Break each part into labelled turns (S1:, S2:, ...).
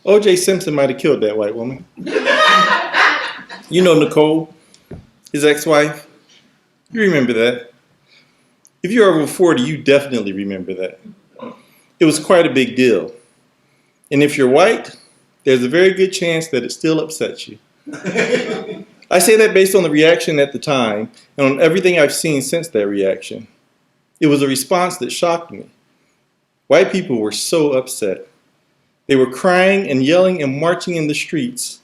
S1: O.J. Simpson might have killed that white woman. You know Nicole, his ex-wife. You remember that. If you're over 40, you definitely remember that. It was quite a big deal. And if you're white, there's a very good chance that it still upsets you. I say that based on the reaction at the time and on everything I've seen since that reaction. It was a response that shocked me. White people were so upset. They were crying and yelling and marching in the streets.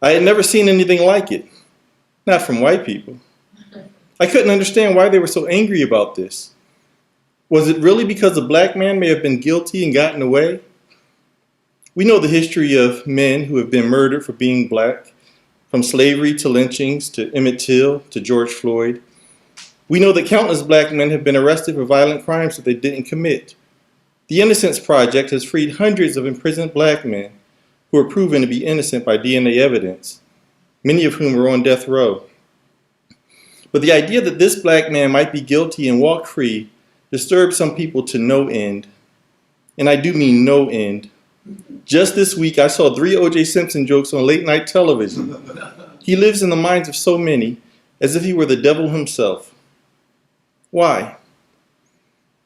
S1: I had never seen anything like it. Not from white people. I couldn't understand why they were so angry about this. Was it really because a black man may have been guilty and gotten away? We know the history of men who have been murdered for being black, from slavery to lynchings to Emmett Till to George Floyd. We know that countless black men have been arrested for violent crimes that they didn't commit. The Innocence Project has freed hundreds of imprisoned black men who are proven to be innocent by DNA evidence, many of whom are on death row. But the idea that this black man might be guilty and walk free disturbed some people to no end. And I do mean no end. Just this week, I saw 3 O.J. Simpson jokes on late night television. He lives in the minds of so many as if he were the devil himself. Why?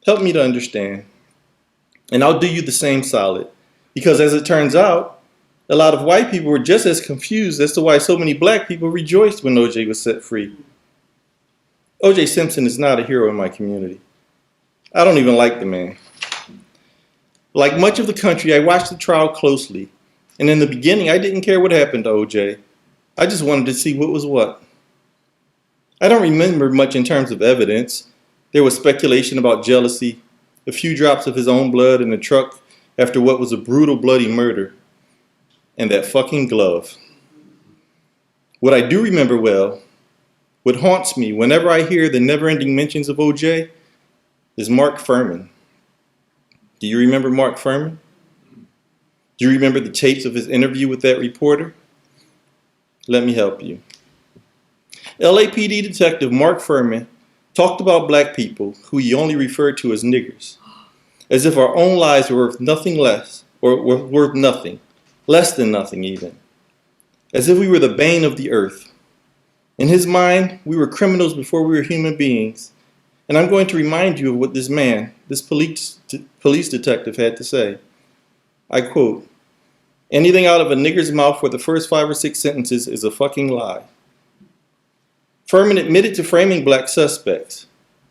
S1: Help me to understand. And I'll do you the same solid. Because as it turns out, a lot of white people were just as confused as to why so many black people rejoiced when O.J. was set free. O.J. Simpson is not a hero in my community. I don't even like the man. Like much of the country, I watched the trial closely. And in the beginning, I didn't care what happened to O.J. I just wanted to see what was what. I don't remember much in terms of evidence. There was speculation about jealousy, a few drops of his own blood in the truck after what was a brutal, bloody murder, and that fucking glove. What I do remember well, what haunts me whenever I hear the never-ending mentions of O.J., is Mark Fuhrman. Do you remember Mark Fuhrman? Do you remember the tapes of his interview with that reporter? Let me help you. LAPD detective Mark Fuhrman talked about black people who he only referred to as niggers, as if our own lives were worth nothing less, or were worth nothing, less than nothing even, as if we were the bane of the earth. In his mind, we were criminals before we were human beings, and I'm going to remind you of what this man, this police detective had to say. I quote, "Anything out of a nigger's mouth for the first 5 or 6 sentences is a fucking lie." Fuhrman admitted to framing black suspects.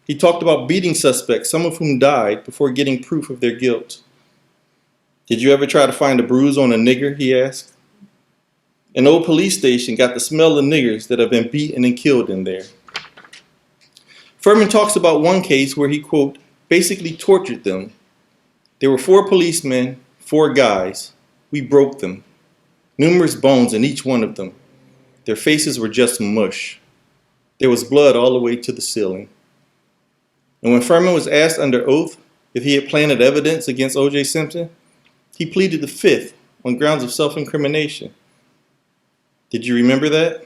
S1: He talked about beating suspects, some of whom died, before getting proof of their guilt. "Did you ever try to find a bruise on a nigger?" he asked. An old police station got the smell of niggers that have been beaten and killed in there. Fuhrman talks about one case where he, quote, basically tortured them. There were 4 policemen, 4 guys. We broke them. Numerous bones in each one of them. Their faces were just mush. There was blood all the way to the ceiling. And when Fuhrman was asked under oath if he had planted evidence against O.J. Simpson, he pleaded the 5th on grounds of self-incrimination. Did you remember that?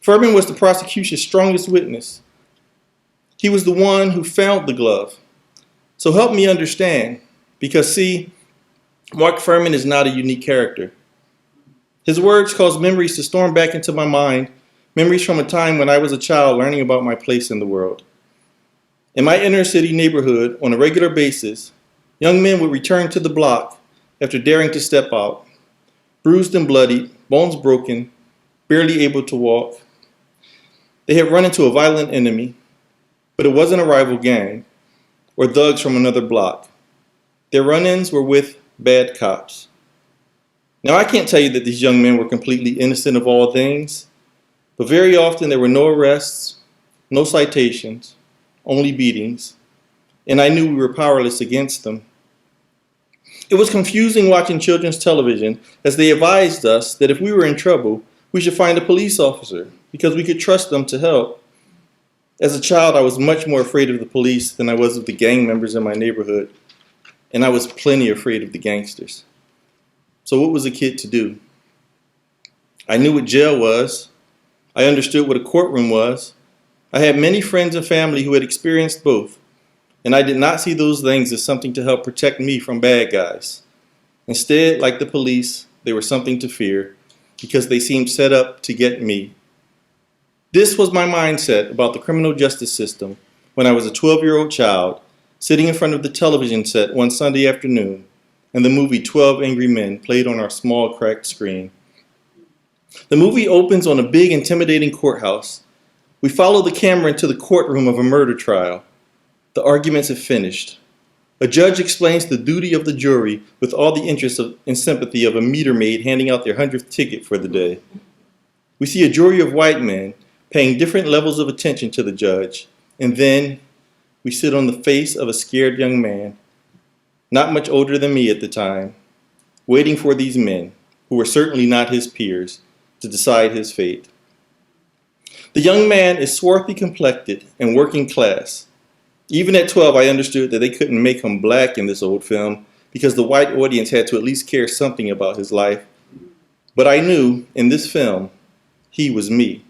S1: Fuhrman was the prosecution's strongest witness. He was the one who found the glove. So help me understand, because see, Mark Fuhrman is not a unique character. His words caused memories to storm back into my mind, memories from a time when I was a child learning about my place in the world. In my inner city neighborhood, on a regular basis, young men would return to the block after daring to step out, bruised and bloodied, bones broken, barely able to walk. They had run into a violent enemy, but it wasn't a rival gang or thugs from another block. Their run-ins were with bad cops. Now, I can't tell you that these young men were completely innocent of all things, but very often there were no arrests, no citations, only beatings, and I knew we were powerless against them. It was confusing watching children's television as they advised us that if we were in trouble, we should find a police officer because we could trust them to help. As a child, I was much more afraid of the police than I was of the gang members in my neighborhood, and I was plenty afraid of the gangsters. So what was a kid to do? I knew what jail was. I understood what a courtroom was. I had many friends and family who had experienced both, and I did not see those things as something to help protect me from bad guys. Instead, like the police, they were something to fear because they seemed set up to get me. This was my mindset about the criminal justice system when I was a 12-year-old child sitting in front of the television set one Sunday afternoon and the movie 12 Angry Men played on our small cracked screen. The movie opens on a big intimidating courthouse. We follow the camera into the courtroom of a murder trial. The arguments have finished. A judge explains the duty of the jury with all the interest and sympathy of a meter maid handing out their 100th ticket for the day. We see a jury of white men paying different levels of attention to the judge, and then we sit on the face of a scared young man, not much older than me at the time, waiting for these men, who were certainly not his peers, to decide his fate. The young man is swarthy complected and working class. Even at 12, I understood that they couldn't make him black in this old film because the white audience had to at least care something about his life. But I knew, in this film, he was me.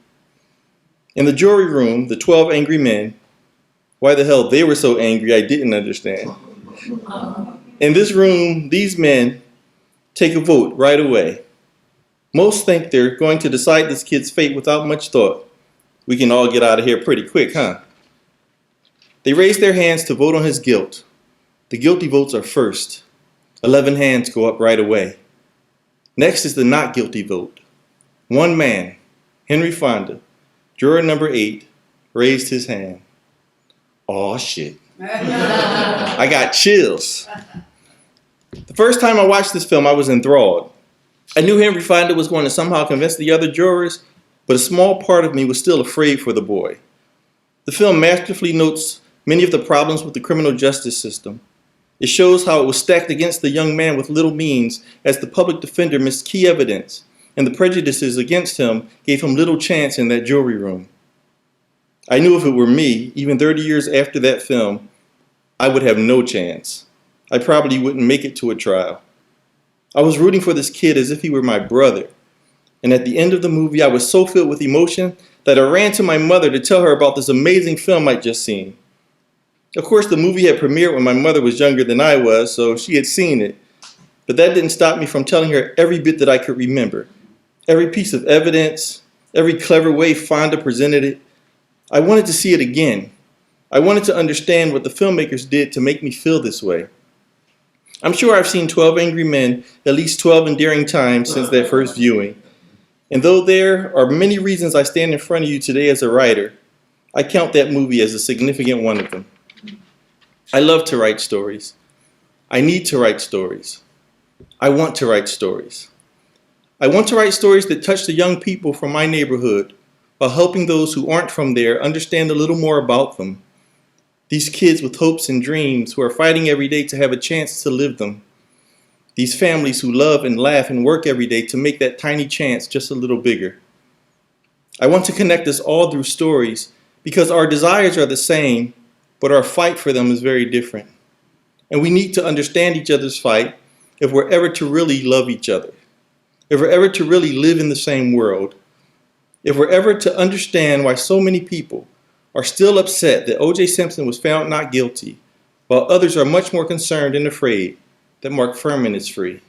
S1: In the jury room, the 12 angry men, why the hell they were so angry, I didn't understand. In this room, these men take a vote right away. Most think they're going to decide this kid's fate without much thought. We can all get out of here pretty quick, huh? They raise their hands to vote on his guilt. The guilty votes are first. 11 hands go up right away. Next is the not guilty vote. One man, Henry Fonda, juror number 8, raised his hand. Aw, shit. I got chills. The first time I watched this film, I was enthralled. I knew Henry Fonda was going to somehow convince the other jurors, but a small part of me was still afraid for the boy. The film masterfully notes many of the problems with the criminal justice system. It shows how it was stacked against the young man with little means as the public defender missed key evidence, and the prejudices against him gave him little chance in that jury room. I knew if it were me, even 30 years after that film, I would have no chance. I probably wouldn't make it to a trial. I was rooting for this kid as if he were my brother. And at the end of the movie, I was so filled with emotion that I ran to my mother to tell her about this amazing film I'd just seen. Of course, the movie had premiered when my mother was younger than I was, so she had seen it. But that didn't stop me from telling her every bit that I could remember. Every piece of evidence, every clever way Fonda presented it. I wanted to see it again. I wanted to understand what the filmmakers did to make me feel this way. I'm sure I've seen 12 Angry Men at least 12 endearing times since that first viewing. And though there are many reasons I stand in front of you today as a writer, I count that movie as a significant one of them. I love to write stories. I need to write stories. I want to write stories. I want to write stories that touch the young people from my neighborhood while helping those who aren't from there understand a little more about them. These kids with hopes and dreams who are fighting every day to have a chance to live them. These families who love and laugh and work every day to make that tiny chance just a little bigger. I want to connect us all through stories because our desires are the same, but our fight for them is very different. And we need to understand each other's fight if we're ever to really love each other, if we're ever to really live in the same world, if we're ever to understand why so many people are still upset that O.J. Simpson was found not guilty, while others are much more concerned and afraid that Mark Fuhrman is free.